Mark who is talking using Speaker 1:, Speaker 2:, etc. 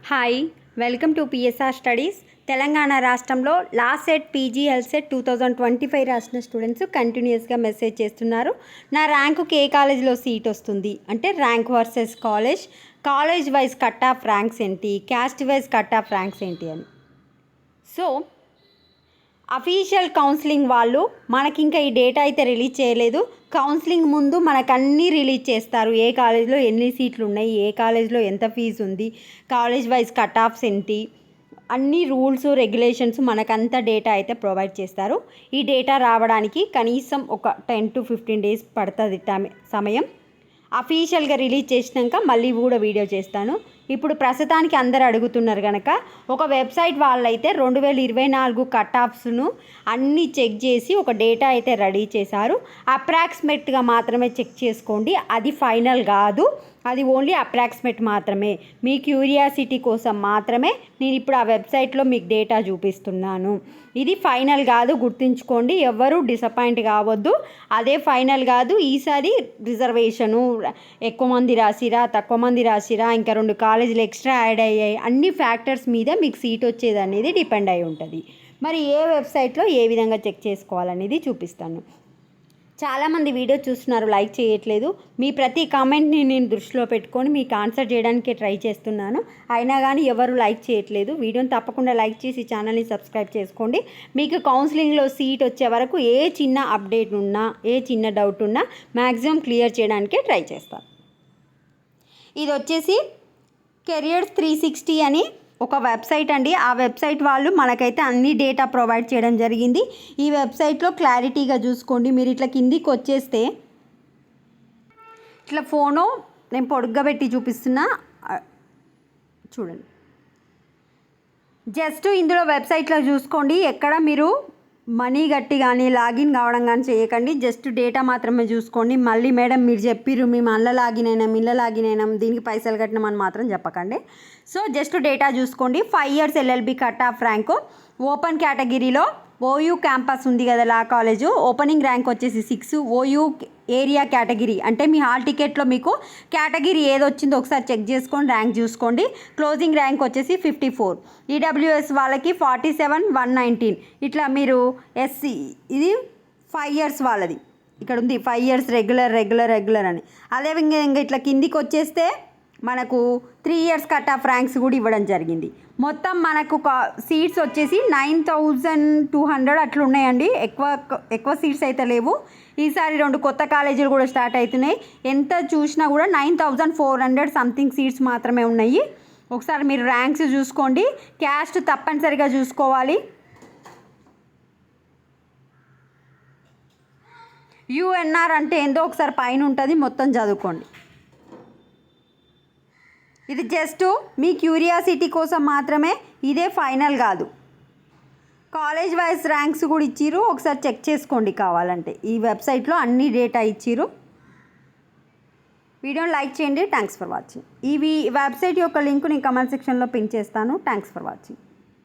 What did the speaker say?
Speaker 1: Hi, welcome to PSR studies. Telangana రాష్ట్రంలో last CET PG health CET 2025 రాసిన students కంటిన్యూస్గా message చేస్తున్నారు. నా ర్యాంకుకి ఏ కాలేజీలో సీట్ వస్తుంది అంటే rank versus college wise cut off ranks ఏంటి, caste wise cut off ranks ఏంటి అని. సో అఫీషియల్ కౌన్సిలింగ్ వాళ్ళు మనకి ఇంకా ఈ డేటా అయితే రిలీజ్ చేయలేదు. కౌన్సిలింగ్ ముందు మనకు అన్నీ రిలీజ్ చేస్తారు. ఏ కాలేజ్లో ఎన్ని సీట్లు ఉన్నాయి, ఏ కాలేజ్లో ఎంత ఫీజు ఉంది, కాలేజ్ వైజ్ కట్ ఆఫ్స్ ఏంటి, అన్ని రూల్స్ రెగ్యులేషన్స్ మనకంతా డేటా అయితే ప్రొవైడ్ చేస్తారు. ఈ డేటా రావడానికి కనీసం ఒక 10 to 15 days పడుతుంది సమయం. అఫీషియల్గా రిలీజ్ చేసినాక మళ్ళీ కూడా వీడియో చేస్తాను. ఇప్పుడు ప్రస్తుతానికి అందరు అడుగుతున్నారు కనుక ఒక వెబ్సైట్ వాళ్ళైతే 2024 కట్ ఆఫ్స్ను అన్నీ చెక్ చేసి ఒక డేటా అయితే రెడీ చేశారు. అప్రాక్సిమేట్గా మాత్రమే చెక్ చేసుకోండి, అది ఫైనల్ కాదు, అది ఓన్లీ అప్రాక్సిమేట్ మాత్రమే. మీ క్యూరియాసిటీ కోసం మాత్రమే నేను ఇప్పుడు ఆ వెబ్సైట్లో మీకు డేటా చూపిస్తున్నాను. ఇది ఫైనల్ కాదు, గుర్తుంచుకోండి. ఎవరు డిసప్పాయింట్ కావద్దు. అదే ఫైనల్ కాదు. ఈసారి రిజర్వేషను ఎక్కువ మంది రాసిరా, తక్కువ మంది రాసిరా, ఇంకా 2 కాలేజీలు ఎక్స్ట్రా యాడ్ అయ్యాయి, అన్ని ఫ్యాక్టర్స్ మీద మీకు సీట్ వచ్చేది అనేది డిపెండ్ అయి ఉంటుంది. మరి ఏ వెబ్సైట్లో ఏ విధంగా చెక్ చేసుకోవాలనేది చూపిస్తాను. చాలామంది వీడియో చూస్తున్నారు, లైక్ చేయట్లేదు. మీ ప్రతి కామెంట్ని నేను దృష్టిలో పెట్టుకొని మీకు ఆన్సర్ చేయడానికే ట్రై చేస్తున్నాను. అయినా కానీ ఎవరు లైక్ చేయట్లేదు. వీడియోని తప్పకుండా లైక్ చేసి ఛానల్ని సబ్స్క్రైబ్ చేసుకోండి. మీకు కౌన్సిలింగ్లో సీట్ వచ్చే వరకు ఏ చిన్న అప్డేట్ ఉన్నా, ఏ చిన్న డౌట్ ఉన్నా మ్యాక్సిమం క్లియర్ చేయడానికే ట్రై చేస్తాను. ఇది వచ్చేసి కెరియర్స్ 360 అని ఒక వెబ్సైట్ అండి. ఆ వెబ్సైట్ వాళ్ళు మనకైతే అన్ని డేటా ప్రొవైడ్ చేయడం జరిగింది. ఈ వెబ్సైట్లో క్లారిటీగా చూసుకోండి. మీరు ఇట్లా కిందికి వచ్చేస్తే ఇట్లా ఫోను నేను పొడుగ్గా పెట్టి చూపిస్తున్నా, చూడండి. జస్ట్ ఇందులో వెబ్సైట్లో చూసుకోండి. ఎక్కడ మీరు మనీ కట్టి కానీ లాగిన్ కావడం కానీ చేయకండి. జస్ట్ డేటా మాత్రమే చూసుకోండి. మళ్ళీ మేడం మీరు చెప్పిర్రు మేము అందులో లాగిన్ అయినాం దీనికి పైసలు కట్టినామని మాత్రం చెప్పకండి. సో జస్ట్ డేటా చూసుకోండి. 5 years LLB cut off rank open కేటగిరీలో ఓయూ క్యాంపస్ ఉంది కదా, లా కాలేజు, ఓపెనింగ్ ర్యాంక్ వచ్చేసి 6. ఓయూ ఏరియా కేటగిరీ అంటే మీ హాల్ టికెట్లో మీకు కేటగిరీ ఏది వచ్చిందో ఒకసారి చెక్ చేసుకొని ర్యాంక్ చూసుకోండి. క్లోజింగ్ ర్యాంక్ వచ్చేసి 54. ఈడబ్ల్యూఎస్ వాళ్ళకి 47, 119. ఇట్లా మీరు ఎస్సీ ఇది 5 years వాళ్ళది ఇక్కడ ఉంది, 5 years రెగ్యులర్ అని. అదేవిధంగా ఇట్లా కిందికి వచ్చేస్తే మనకు 3 years కట్ ఆఫ్ ర్యాంక్స్ కూడా ఇవ్వడం జరిగింది. మొత్తం మనకు సీట్స్ వచ్చేసి 9200 అట్లా ఉన్నాయండి. ఎక్కువ సీట్స్ అయితే లేవు. ఈసారి 2 కొత్త కాలేజీలు కూడా స్టార్ట్ అవుతున్నాయి. ఎంత చూసినా కూడా 9400 సంథింగ్ సీట్స్ మాత్రమే ఉన్నాయి. ఒకసారి మీరు ర్యాంక్స్ చూసుకోండి. క్యాస్ట్ తప్పనిసరిగా చూసుకోవాలి. యుఎన్ఆర్ అంటే ఏందో ఒకసారి పైన ఉంటుంది, మొత్తం చదువుకోండి. ఇది జస్ట్ మీ క్యూరియాసిటీ కోసం మాత్రమే, ఇదే ఫైనల్ కాదు. కాలేజ్ వైజ్ ర్యాంక్స్ కూడా ఇచ్చిర్రు, ఒకసారి చెక్ చేసుకోండి కావాలంటే. ఈ వెబ్సైట్లో అన్ని డేటా ఇచ్చిర్రు. వీడియోని లైక్ చేయండి. Thanks for watching. ఈ వెబ్సైట్ యొక్క లింక్ నేను కమెంట్ సెక్షన్లో పిన్ చేస్తాను. Thanks for watching.